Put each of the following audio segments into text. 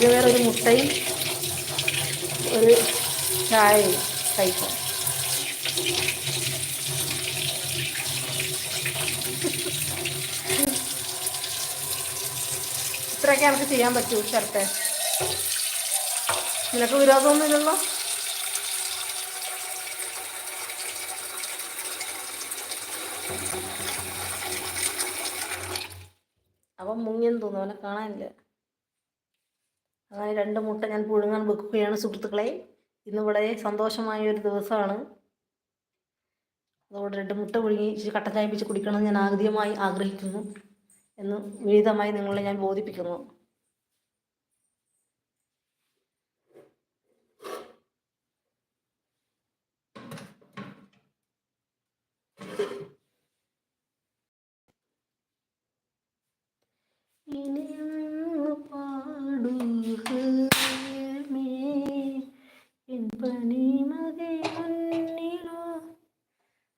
വേറെ ഒരു മുട്ടയും ഒരു ചായയും കഴിക്കാം. ഇത്രയൊക്കെ നമുക്ക് ചെയ്യാൻ പറ്റൂ ചേർത്തെ. നിനക്ക് വിരോധമൊന്നുമില്ലല്ലോ? അവൻ മുങ്ങിയെന്ന് തോന്നുന്നു, അവനെ കാണാനില്ല. അങ്ങനെ 2 മുട്ട ഞാൻ പുഴുങ്ങാൻ വെക്കുകയാണ് സുഹൃത്തുക്കളെ. ഇന്നിവിടെ സന്തോഷമായ ഒരു ദിവസമാണ്. അതുകൊണ്ട് 2 മുട്ട പുഴുങ്ങി ഇച്ചിരി കട്ടൻ ചായ വെച്ച് കുടിക്കണമെന്ന് ഞാൻ ആദ്യമായി ആഗ്രഹിക്കുന്നു എന്ന് വിനീതമായി നിങ്ങളെ ഞാൻ ബോധിപ്പിക്കുന്നു.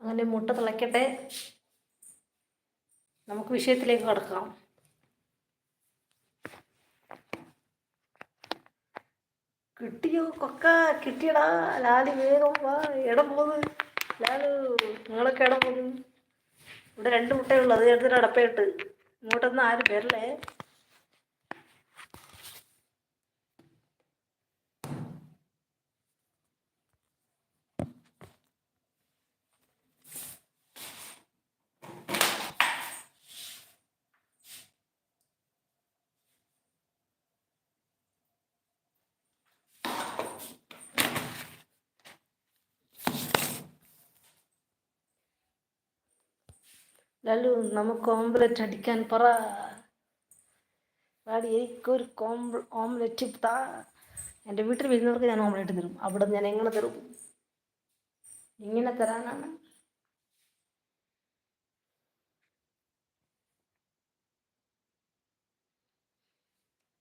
അങ്ങനെ മുട്ട തിളയ്ക്കട്ടെ, നമുക്ക് വിഷയത്തിലേക്ക് കടക്കാം. കിട്ടിയോ കൊക്ക? കിട്ടിയടാ ലാലു, വേഗം വാ. ഇടം പോന്ന് ലാലു, നിങ്ങളൊക്കെ ഇടം പോന്ന്. ഇവിടെ 2 മുട്ടയുള്ളൂ, അത് എടുത്തിട്ട് അടപ്പയിട്ട്. ഇങ്ങോട്ടൊന്നും ആരും വരല്ലേ. ലാലു, നമുക്ക് ഓംലെറ്റ് അടിക്കാൻ പറ. വാടി, എനിക്കൊരു ഓംലെറ്റ് താ. എൻ്റെ വീട്ടിൽ വരുന്നവർക്ക് ഞാൻ ഓംലെറ്റ് തരും. അവിടെ ഞാൻ എങ്ങനെ തരും? ഇങ്ങനെ തരാനാണ്.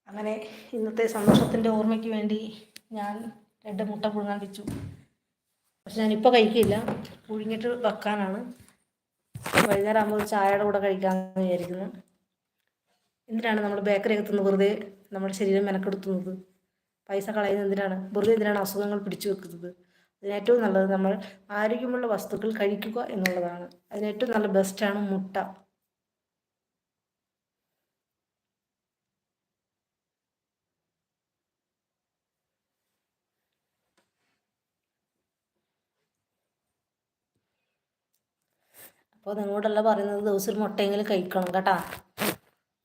അങ്ങനെ ഇന്നത്തെ സന്തോഷത്തിൻ്റെ ഓർമ്മയ്ക്ക് വേണ്ടി ഞാൻ 2 മുട്ട പുഴുങ്ങാൻ വെച്ചു. പക്ഷെ ഞാനിപ്പോൾ കഴിക്കില്ല, പുഴുങ്ങിയിട്ട് വെക്കാനാണ്. വൈകുന്നേരം ആകുമ്പോൾ ചായയുടെ കൂടെ കഴിക്കാമെന്ന് വിചാരിക്കുന്നു. എന്തിനാണ് നമ്മൾ ബേക്കറി എത്തുന്നത്? വെറുതെ നമ്മുടെ ശരീരം മെനക്കെടുത്തുന്നത്, പൈസ കളയുന്നത് എന്തിനാണ്? വെറുതെ എന്തിനാണ് അസുഖങ്ങൾ പിടിച്ചു വെക്കുന്നത്? അതിനേറ്റവും നല്ലത് നമ്മൾ ആരോഗ്യമുള്ള വസ്തുക്കൾ കഴിക്കുക എന്നുള്ളതാണ്. അതിനേറ്റവും നല്ല ബെസ്റ്റാണ് മുട്ട. അപ്പോൾ നിങ്ങളോടല്ല പറയുന്നത് ദിവസം ഒരു മുട്ടയെങ്കിലും കഴിക്കണം കേട്ടാ.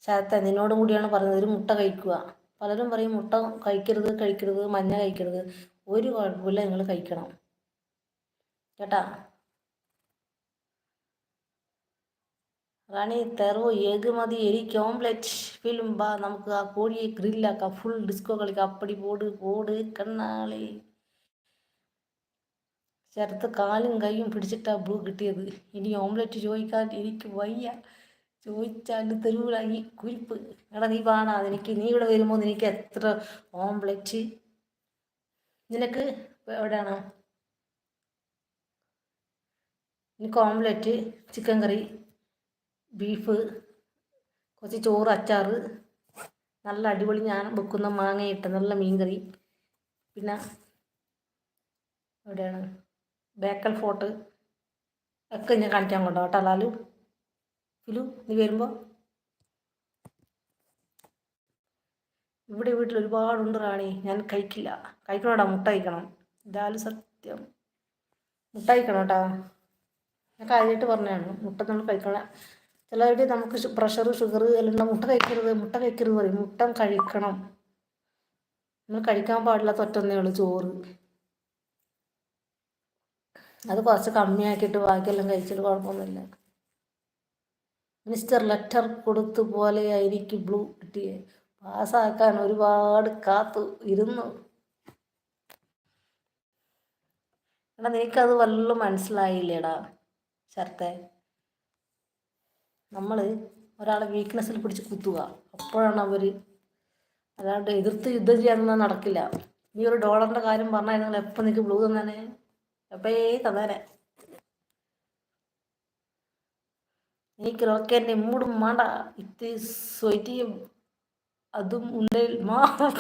ശരത്തെ, നിന്നോടും കൂടിയാണ് പറയുന്നത്, ഒരു മുട്ട കഴിക്കുക. പലരും പറയും മുട്ട കഴിക്കരുത്, മഞ്ഞ കഴിക്കരുത്. ഒരു കുഴപ്പമില്ല, നിങ്ങൾ കഴിക്കണം കേട്ടാ. റാണി തെറോ ഏഗ് മതി, എനിക്ക് ഓംലെറ്റ് ഫിലിം ബാ. നമുക്ക് ആ കോഴിയെ ഗ്രില്ലാക്കാം, ഫുൾ ഡിസ്കോ കളിക്കാം. അപ്പടി പോട് കണ്ണാളി. ശരത്ത് കാലും കൈയും പിടിച്ചിട്ടാ ബ്ലൂ കിട്ടിയത്. ഇനി ഓംലെറ്റ് ചോദിക്കാൻ എനിക്ക് വയ്യ. ചോദിച്ചാൽ തെരുവില ഈ കുരിപ്പ്. എടാ നീ പാടാ, നീ ഇവിടെ വരുമ്പോൾ നിനക്ക് എത്ര ഓംലെറ്റ്? നിനക്ക് എവിടെയാണ്? എനിക്ക് ഓംലെറ്റ്, ചിക്കൻ കറി, ബീഫ്, കുറച്ച് ചോറ്, അച്ചാറ്, നല്ല അടിപൊളി ഞാൻ വെക്കുന്ന മാങ്ങയിട്ട് നല്ല മീൻകറി, പിന്നെ എവിടെയാണ് ബേക്കൽ ഫോർട്ട് ഒക്കെ ഞാൻ കാണിക്കാൻ കൊണ്ടോ കേട്ടോ ലാലു. ഫിലു, നീ വരുമ്പോൾ. ഇവിടെ വീട്ടിൽ ഒരുപാടുണ്ട് റാണി, ഞാൻ കഴിക്കില്ല. കഴിക്കണോടാ, മുട്ട കഴിക്കണം. ലാലു സത്യം, മുട്ട കഴിക്കണം കേട്ടോ. ഞാൻ കാര്യമായിട്ട് പറഞ്ഞതാണ്, മുട്ട നമ്മൾ കഴിക്കണം. ചിലവര് നമുക്ക് പ്രഷർ ഷുഗർ എല്ലാം മുട്ട കഴിക്കരുത് പറയും. മുട്ട കഴിക്കണം. നമ്മൾ കഴിക്കാൻ പാടില്ലാത്ത ഒറ്റൊന്നേ ഉള്ളൂ, ചോറ്. അത് കുറച്ച് കമ്മിയാക്കിയിട്ട് ബാക്കിയെല്ലാം കഴിച്ചിട്ട് കുഴപ്പമൊന്നുമില്ല. മിനിസ്റ്റർ ലെറ്റർ കൊടുത്തു പോലെ എനിക്ക് ബ്ലൂ കിട്ടിയേ. പാസ്സാക്കാൻ ഒരുപാട് കാത്തു ഇരുന്നു. എടാ നിനക്കത് വല്ലതും മനസ്സിലായില്ലേടാ ശരത്തെ? നമ്മൾ ഒരാളെ വീക്ക്നെസ്സിൽ പിടിച്ച് കുത്തുക, അപ്പോഴാണ് അവർ. അല്ലാണ്ട് എതിർത്ത് യുദ്ധം ചെയ്യാനൊന്നും നടക്കില്ല. നീ ഒരു ഡോളറിൻ്റെ കാര്യം പറഞ്ഞാൽ എപ്പോൾ നിനക്ക് ബ്ലൂ തന്നേനെ, എപ്പോഴേ തന്നേനെ. എനിക്ക് റോക്കേൻ്റെ മൂടും വേണ്ട, ഇത് സ്വൈറ്റിയും അതും ഉണ്ടെങ്കിൽ മാത്രം